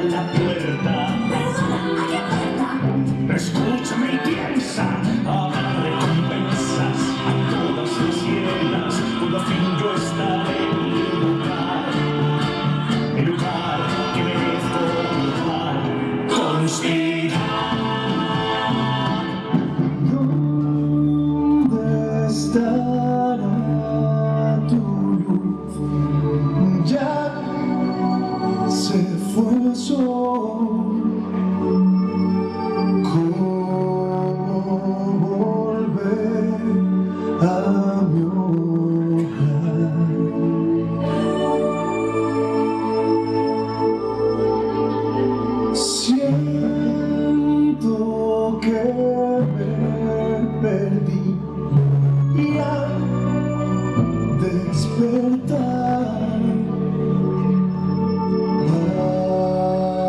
la puerta. Perdona, ¿a qué puerta? Escúchame y piensa, habrá recompensas a todas las hienas, cuando al fin yo estaré en mi lugar, el lugar que merezco ocupar. Conspira. ¿Dónde estará tu luz? Ya se fue el sol. Siento que me perdí y al despertar,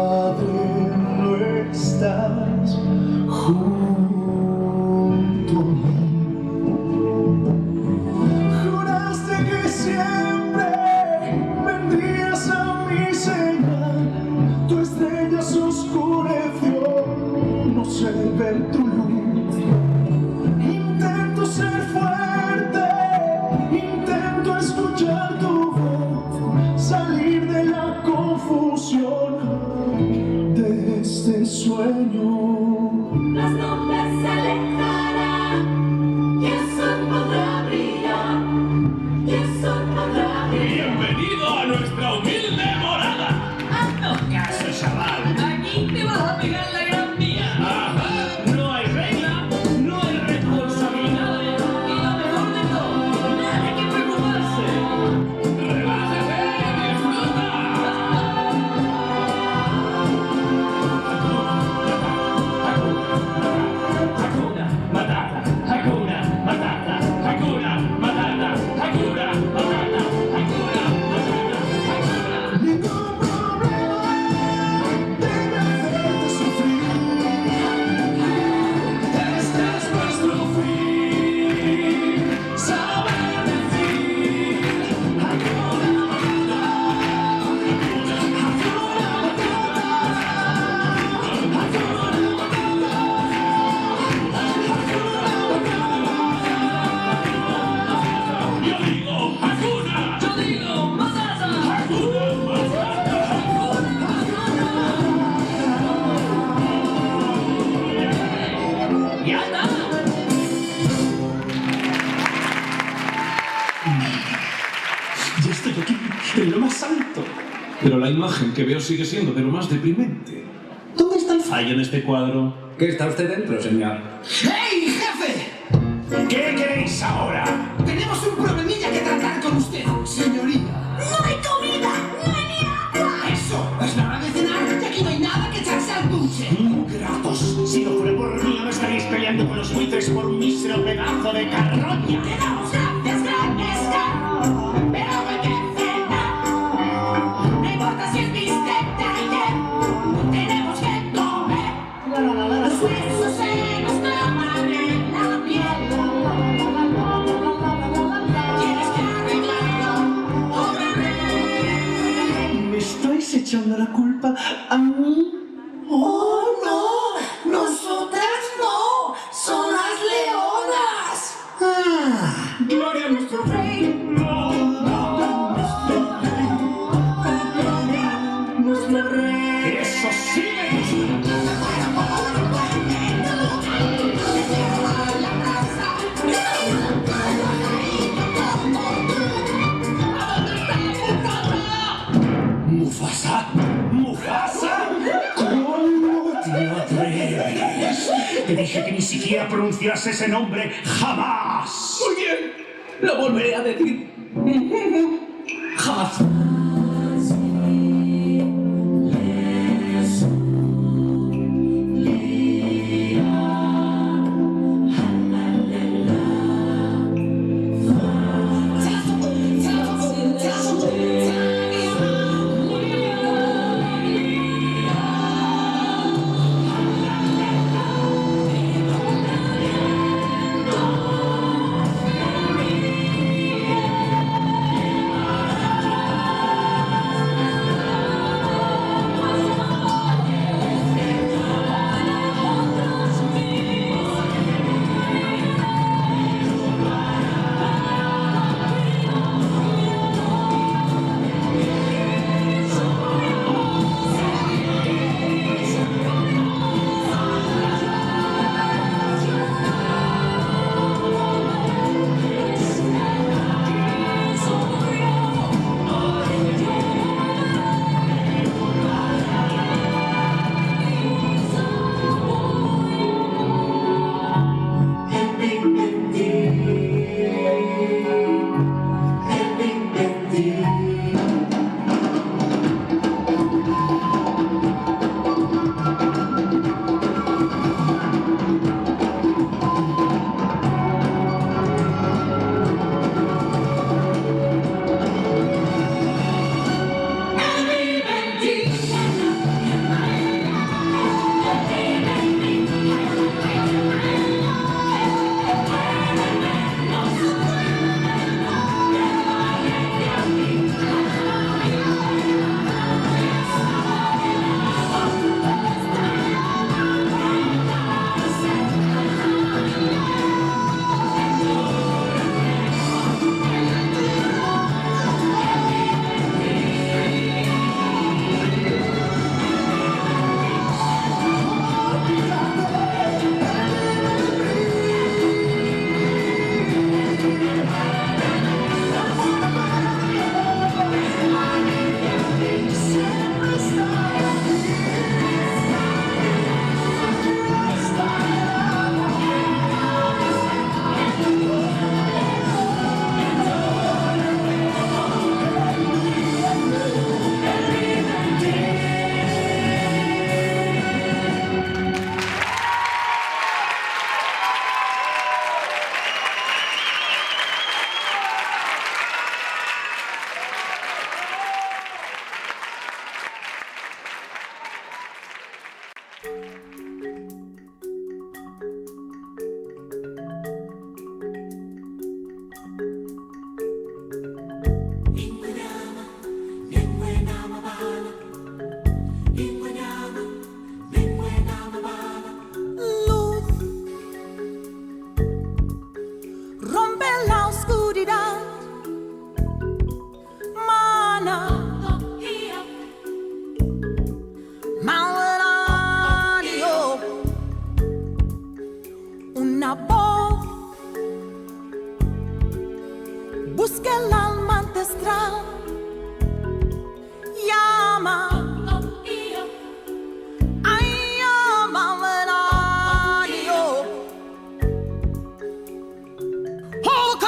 Padre, no estás junto a mí. Juraste que siempre vendrías a mi señal, tu estrella se oscureció, no sé ver tu luz. Intento ser fuerte, intento escuchar tu voz, salir de la confusión de este sueño. Las nubes se alejarán y el sol podrá brillar, y el sol podrá brillar. Bienvenido a nuestra humilde morada. Haznos caso, chaval. Aquí te vas a pegar la gran mía. Ajá, no hay regla, no hay responsabilidades. Y lo mejor de todo, nada que preocuparse. ¡Relájate y disfruta! Hakuna Matata, Hakuna Matata, Hakuna Matata, Hakuna Matata, Hakuna Matata, Hakuna. Ningún problema debe hacerte sufrir. Este es nuestro fin, saber decir Hakuna Matata, Hakuna Matata, Hakuna Yo digo Hakuna, Yo digo, Matata. Hakuna Matata. Ya está. Ya estoy aquí, en lo más alto. Pero la imagen que veo sigue siendo de lo más deprimente. ¿Dónde está el fallo en este cuadro? ¿Qué está usted dentro, señor? ¡Hey, jefe! ¿Qué queréis ahora? Tenemos un problemilla que tratar con usted, señoría. ¡No hay comida! ¡No hay ni agua! Eso, es la hora de cenar y aquí no hay nada que echarse al dulce. Gratos, si no fuera por mí no estaríais peleando con los buitres por un mísero pedazo de carroña. Te damos gracias, gran pescado, pero hay que cenar. No importa si es bistec de ayer, tenemos que comer. Los huesos se nos clavan en la piel. Tienes que arreglarlo, pobre rey. ¿Me estáis echando la culpa a mí? ¡Oh, no! ¡Nosotras no! ¡Son las leonas! Ah, Gloria a nuestro rey. ¡Nuestro rey! Eso sí me gusta. Mufasa, Mufasa, ¿cómo te atreves? Te dije que ni siquiera pronunciase ese nombre jamás. Muy bien, lo volveré a decir. Jamás.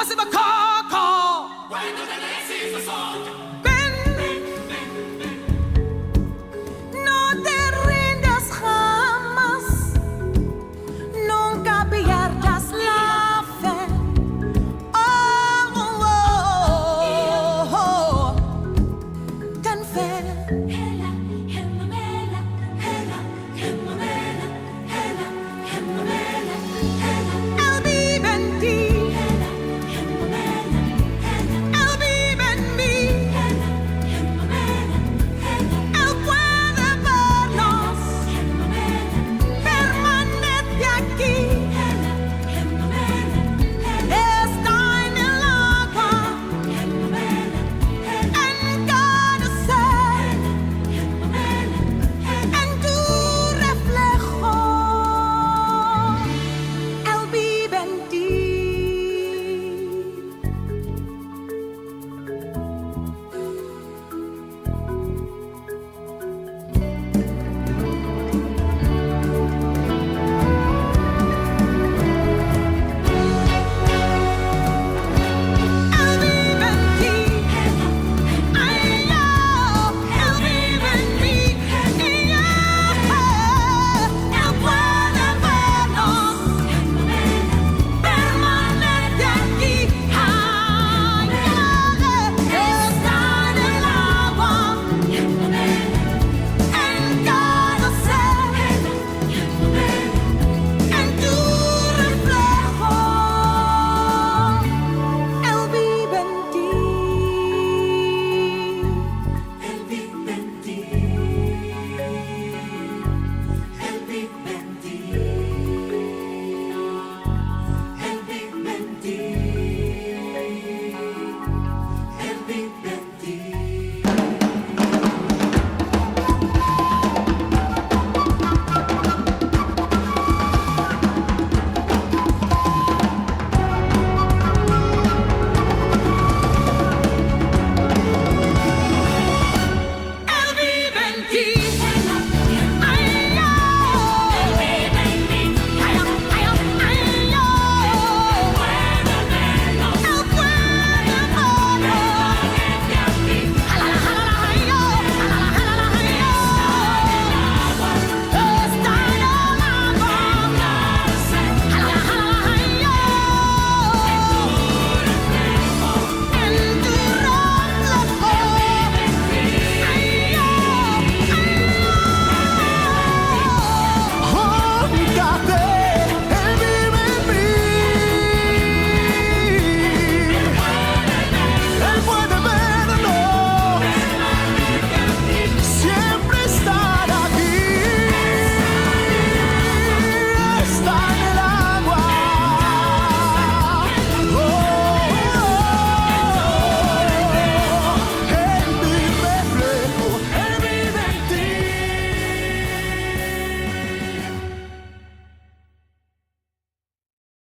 was in my car.